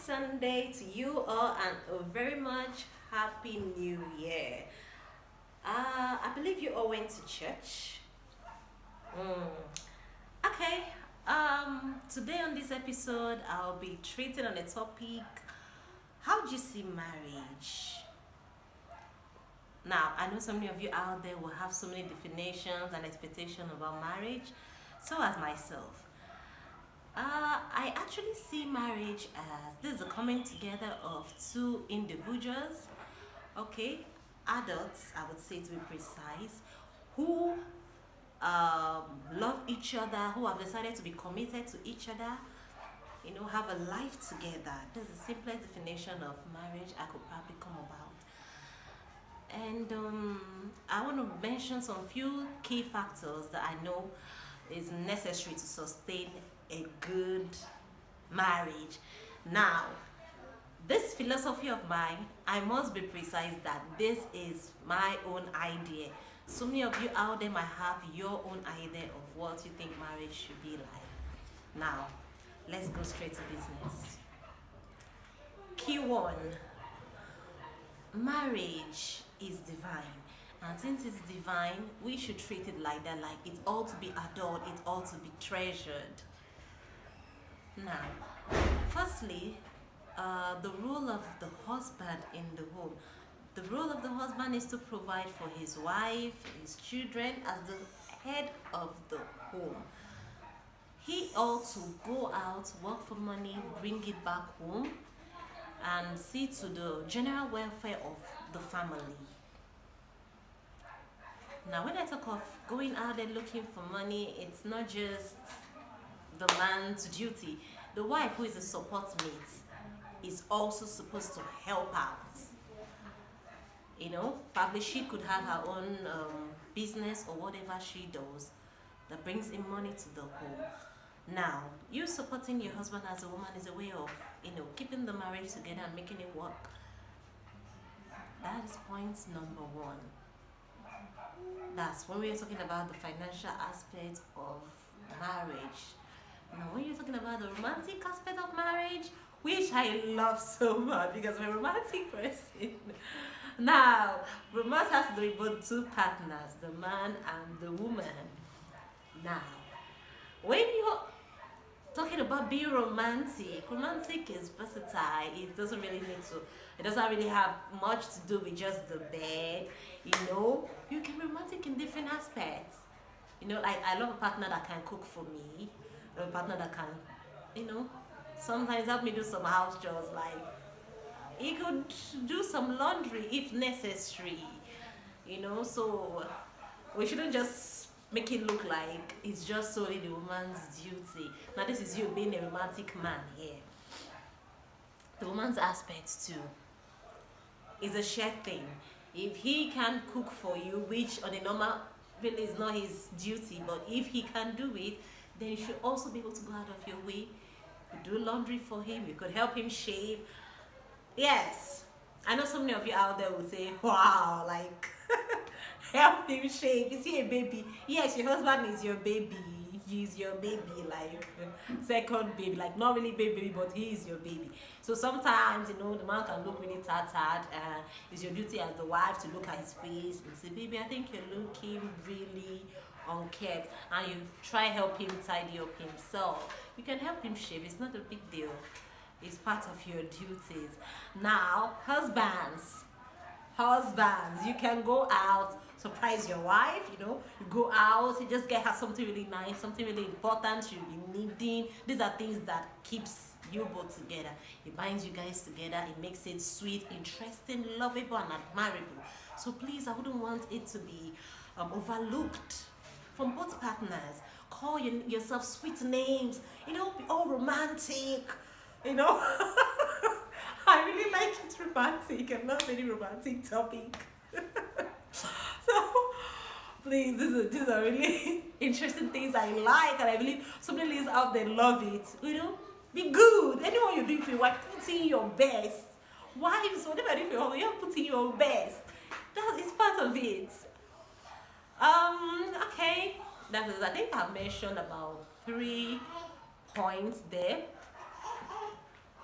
Sunday to you all and a very much happy new year. I believe you all went to church. Mm. Okay. Today on this episode, I'll be treating on a topic. How do you see marriage? Now, I know so many of you out there will have so many definitions and expectations about marriage, so as myself. I actually see marriage as this is a coming together of two individuals, okay, adults, I would say to be precise, who love each other, who have decided to be committed to each other, have a life together. That's the simplest definition of marriage I could probably come about. And I want to mention some few key factors that I know is necessary to sustain a good marriage. Now, this philosophy of mine, I must be precise that this is my own idea. So many of you out there might have your own idea of what you think marriage should be like. Now, let's go straight to business. Key one, marriage is divine. And since it's divine, we should treat it like that, like it ought to be adored, it ought to be treasured. Now, firstly, the role of the husband in the home. The role of the husband is to provide for his wife, his children, as the head of the home. He ought to go out, work for money, bring it back home, and see to the general welfare of the family. Now, when I talk of going out there looking for money, it's not just the man's duty. The wife, who is a support mate, is also supposed to help out. Probably she could have her own business or whatever she does that brings in money to the home. Now, you supporting your husband as a woman is a way of, keeping the marriage together and making it work. That is point number one. That's when we're talking about the financial aspect of marriage. Now, when you're talking about the romantic aspect of marriage, which I love so much because I'm a romantic person. Now, romance has to do with both two partners, the man and the woman. Now, when you're talking about being romantic is versatile. It doesn't really have much to do with just the bed. You can be romantic in different aspects. Like I love a partner that can cook for me, a partner that can, sometimes help me do some house chores. Like he could do some laundry if necessary. So we shouldn't just make it look like it's just solely the woman's duty. Now this is you being a romantic man here. The woman's aspect too is a shared thing. If he can cook for you, which on a normal really is not his duty, but if he can do it, then you should also be able to go out of your way. You do laundry for him, you could help him shave. Yes, I know so many of you out there will say, wow, like help him shave. Is he a baby? Yes, your husband is your baby. He's your baby, like second baby, like not really baby, but he is your baby. So sometimes, the man can look really tattered, and it's your duty as the wife to look at his face and say, baby, I think you're looking really unkept, and you try help him tidy up himself. You can help him shave, it's not a big deal. It's part of your duties. Now, husbands, you can go out, surprise your wife. You go out, you just get her something really nice, something really important she'll be needing. These are things that keeps you both together. It binds you guys together. It makes it sweet, interesting, lovable, and admirable. So please, I wouldn't want it to be overlooked from both partners. Call yourself sweet names. Be all romantic. I really like it romantic and not very romantic topic. So please, these are really interesting things I like, and I believe so many ladies out there love it. Be good. Anyone you do for your wife, put in your best. Wives, whatever you do for your husband, you have to put in your best. That is part of it. Okay. That is, I think I've mentioned about 3 points there.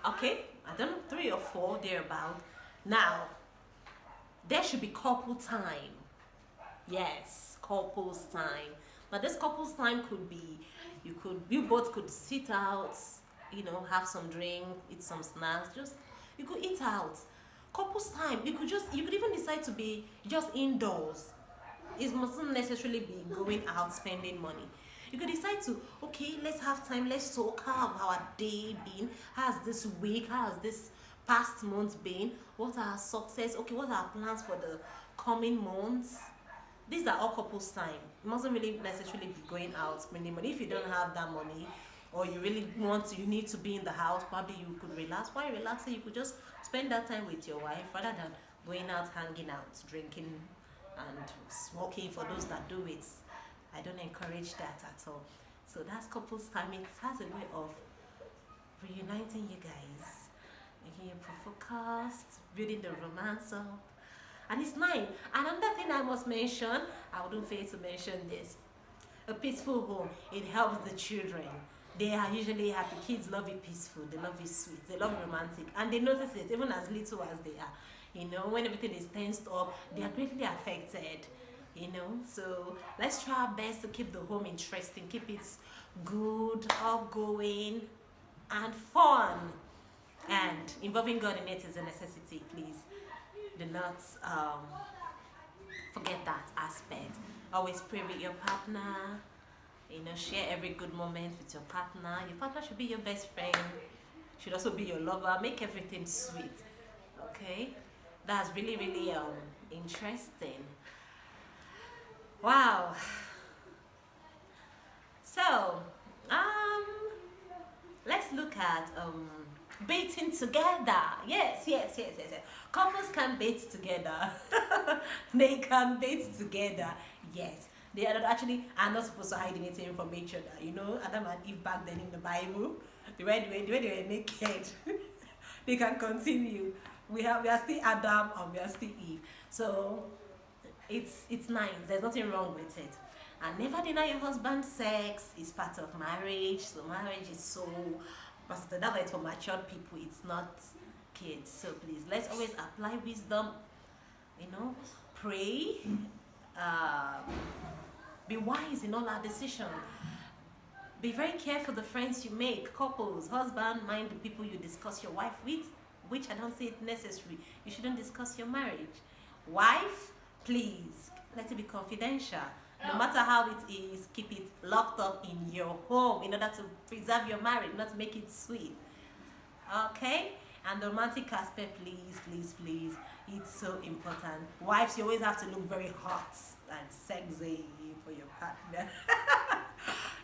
Okay, I don't know, 3 or 4 thereabout. Now there should be couple time. Yes, couples time. Now this couples time could be, you both could sit out, have some drink, eat some snacks, just you could eat out. Couples time, you could even decide to be just indoors. It mustn't necessarily be going out spending money. You could decide to, okay, let's have time, let's talk. How have our day been? How's this week? How's this past month been? What are our success? Okay, what are our plans for the coming months? These are all couples time. You mustn't really necessarily be going out spending money. If you don't have that money, or you really you need to be in the house, probably you could relax. While relaxing, you could just spend that time with your wife rather than going out, hanging out, drinking, and smoking. For those that do it, I don't encourage that at all. So that's couples time. It has a way of reuniting you guys, making you focused, building the romance up, and it's nice. Another thing I must mention, I wouldn't fail to mention this: a peaceful home. It helps the children. They are usually happy. Kids love it peaceful. They love it sweet. They love romantic, and they notice it even as little as they are. When everything is tensed up, they are greatly affected. So let's try our best to keep the home interesting, keep it good, outgoing, and fun. And involving God in it is a necessity. Please do not forget that aspect. Always pray with your partner. Share every good moment with your partner. Your partner should be your best friend. Should also be your lover. Make everything sweet. Okay, that's really really interesting. Wow. So um, let's look at bathing together. Yes. Couples can bathe together. They can bathe together. Yes. They are not actually are not supposed to hide anything from each other. Adam and Eve back then in the Bible, the way they were naked, they can continue. We are still Adam and we are still Eve. So it's nice. There's nothing wrong with it. And never deny your husband sex is part of marriage. So marriage is so positive. That's why it's for matured people. It's not kids. So please, let's always apply wisdom. Pray. Be wise in all our decisions. Be very careful the friends you make. Couples, husband, mind the people you discuss your wife with, which I don't say it necessary. You shouldn't discuss your marriage. Wife, please, let it be confidential. No matter how it is, keep it locked up in your home in order to preserve your marriage, not to make it sweet. Okay? And the romantic aspect, please, it's so important. Wives, you always have to look very hot and sexy for your partner.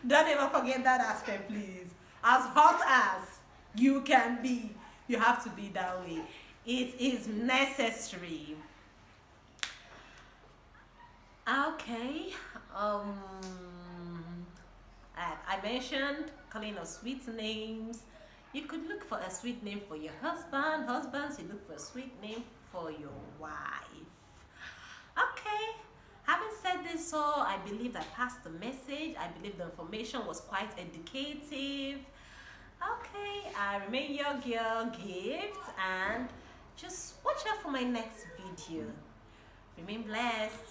Don't ever forget that aspect, please. As hot as you can be, you have to be that way. It is necessary. Okay. I mentioned calling us sweet names. You could look for a sweet name for your husband. Husbands, you look for a sweet name for your wife. Okay. Having said this, so I believe I passed the message. I believe the information was quite educative. Okay, I remain your girl Gift, and just watch out for my next video. Remain blessed.